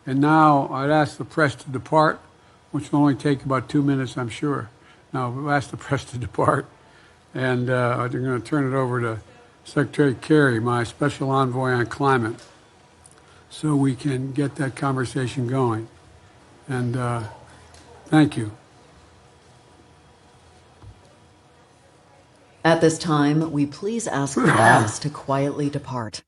And now I'd ask the press to depart, which will only take about 2 minutes, I'm sure. Now, we'll ask the press to depart, and I'm going to turn it over to Secretary Kerry, my special envoy on climate, so we can get that conversation going. And thank you. At this time, we please ask the press to quietly depart.